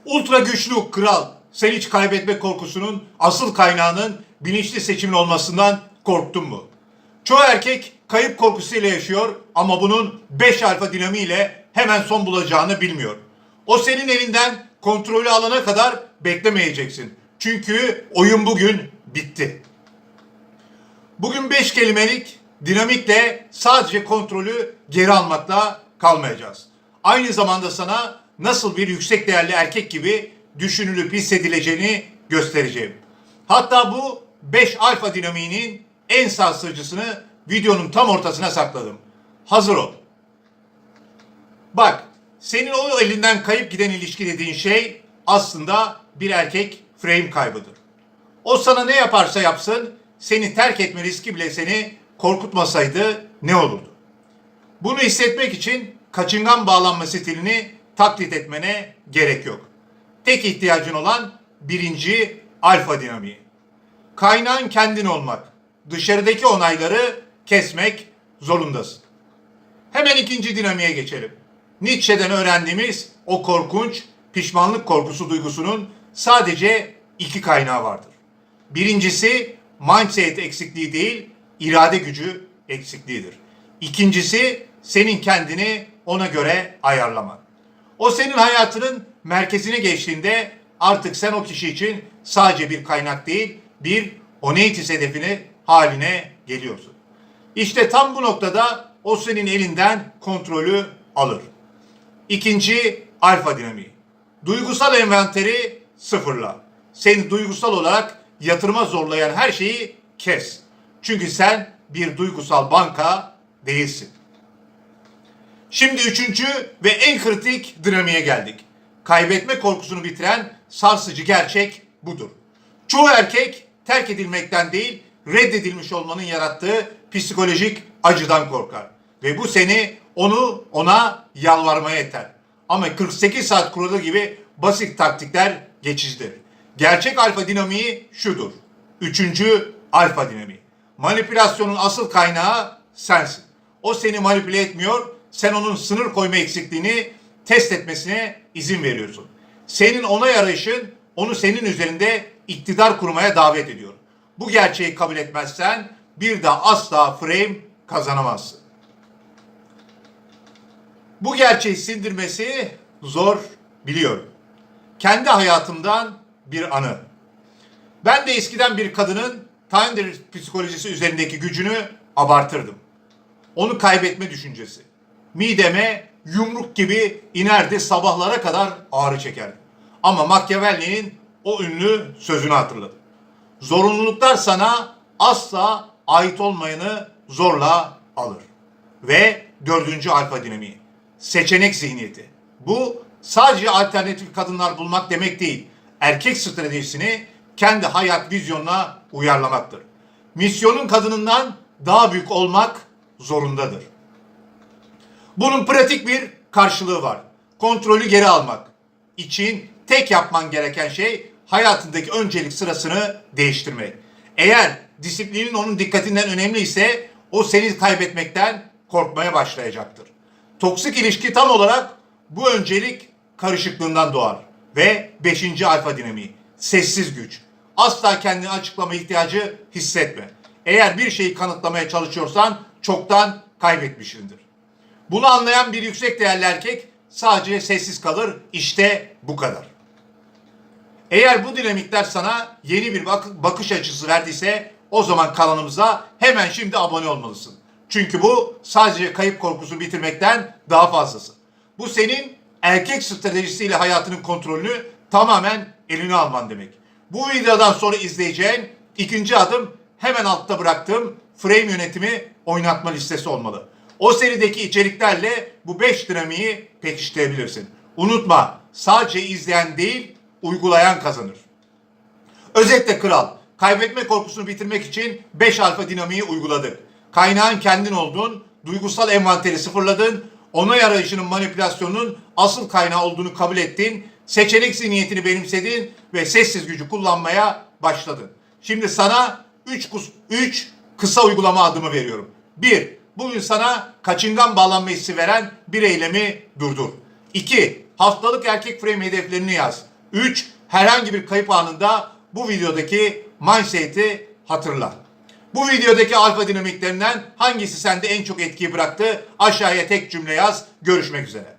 Ultra güçlü kral, sen hiç kaybetme korkusunun asıl kaynağının bilinçli seçimin olmasından korktun mu? Çoğu erkek kayıp korkusuyla yaşıyor ama bunun 5 alfa dinamiğiyle hemen son bulacağını bilmiyor. O senin elinden kontrolü alana kadar beklemeyeceksin. Çünkü oyun bugün bitti. Bugün 5 kelimelik dinamikle sadece kontrolü geri almakla kalmayacağız. Aynı zamanda sana nasıl bir yüksek değerli erkek gibi düşünülüp hissedileceğini göstereceğim. Hatta bu 5 alfa dinamiğinin en sarsıcısını videonun tam ortasına sakladım. Hazır ol. Bak, senin o elinden kayıp giden ilişki dediğin şey aslında bir erkek frame kaybıdır. O sana ne yaparsa yapsın, seni terk etme riski bile seni korkutmasaydı ne olurdu? Bunu hissetmek için kaçıngan bağlanma stilini taklit etmene gerek yok. Tek ihtiyacın olan birinci alfa dinamiği. Kaynağın kendin olmak. Dışarıdaki onayları kesmek zorundasın. Hemen ikinci dinamiğe geçelim. Nietzsche'den öğrendiğimiz o korkunç pişmanlık korkusu duygusunun sadece iki kaynağı vardır. Birincisi mindset eksikliği değil, irade gücü eksikliğidir. İkincisi senin kendini ona göre ayarlaman. O senin hayatının merkezine geçtiğinde artık sen o kişi için sadece bir kaynak değil, bir oneitis hedefini haline geliyorsun. İşte tam bu noktada o senin elinden kontrolü alır. İkinci alfa dinamiği. Duygusal envanteri sıfırla. Seni duygusal olarak yatırıma zorlayan her şeyi kes. Çünkü sen bir duygusal banka değilsin. Şimdi üçüncü ve en kritik dinamiğe geldik. Kaybetme korkusunu bitiren sarsıcı gerçek budur. Çoğu erkek terk edilmekten değil, reddedilmiş olmanın yarattığı psikolojik acıdan korkar. Ve bu seni ona yalvarmaya iter. Ama 48 saat kuralı gibi basit taktikler geçicidir. Gerçek alfa dinamiği şudur. Üçüncü alfa dinamiği. Manipülasyonun asıl kaynağı sensin. O seni manipüle etmiyor, sen onun sınır koyma eksikliğini test etmesine izin veriyorsun. Senin onay arayışın onu senin üzerinde iktidar kurmaya davet ediyor. Bu gerçeği kabul etmezsen bir daha asla frame kazanamazsın. Bu gerçeği sindirmesi zor, biliyorum. Kendi hayatımdan bir anı. Ben de eskiden bir kadının Tinder psikolojisi üzerindeki gücünü abartırdım. Onu kaybetme düşüncesi. Mideme yumruk gibi inerdi, sabahlara kadar ağrı çekerdi. Ama Machiavelli'nin o ünlü sözünü hatırladım. Zorunluluklar sana asla ait olmayanı zorla alır. Ve dördüncü alfa dinamiği. Seçenek zihniyeti. Bu sadece alternatif kadınlar bulmak demek değil. Erkek stratejisini kendi hayat vizyonuna uyarlamaktır. Misyonun kadınından daha büyük olmak zorundadır. Bunun pratik bir karşılığı var. Kontrolü geri almak için tek yapman gereken şey hayatındaki öncelik sırasını değiştirmek. Eğer disiplinin onun dikkatinden önemliyse o seni kaybetmekten korkmaya başlayacaktır. Toksik ilişki tam olarak bu öncelik karışıklığından doğar. Ve 5. alfa dinamiği. Sessiz güç. Asla kendini açıklama ihtiyacı hissetme. Eğer bir şeyi kanıtlamaya çalışıyorsan çoktan kaybetmişsindir. Bunu anlayan bir yüksek değerli erkek sadece sessiz kalır. İşte bu kadar. Eğer bu dinamikler sana yeni bir bakış açısı verdiyse o zaman kanalımıza hemen şimdi abone olmalısın. Çünkü bu sadece kayıp korkusunu bitirmekten daha fazlası. Bu senin erkek stratejisiyle hayatının kontrolünü tamamen eline alman demek. Bu videodan sonra izleyeceğin ikinci adım hemen altta bıraktığım frame yönetimi oynatma listesi olmalı. O serideki içeriklerle bu 5 dinamiği pekiştirebilirsin. Unutma, sadece izleyen değil, uygulayan kazanır. Özetle kral, kaybetme korkusunu bitirmek için 5 alfa dinamiği uyguladık. Kaynağın kendin oldun, duygusal envanteri sıfırladın, onay arayışının manipülasyonunun asıl kaynağı olduğunu kabul ettin, seçenek zihniyetini benimsedin ve sessiz gücü kullanmaya başladın. Şimdi sana 3 kısa uygulama adımı veriyorum. 1. Bugün sana kaçıngan bağlanma hissi veren bir eylemi durdur. 2. Haftalık erkek frame hedeflerini yaz. 3. Herhangi bir kayıp anında bu videodaki mindset'i hatırla. Bu videodaki alfa dinamiklerinden hangisi sende en çok etkiyi bıraktı? Aşağıya tek cümle yaz. Görüşmek üzere.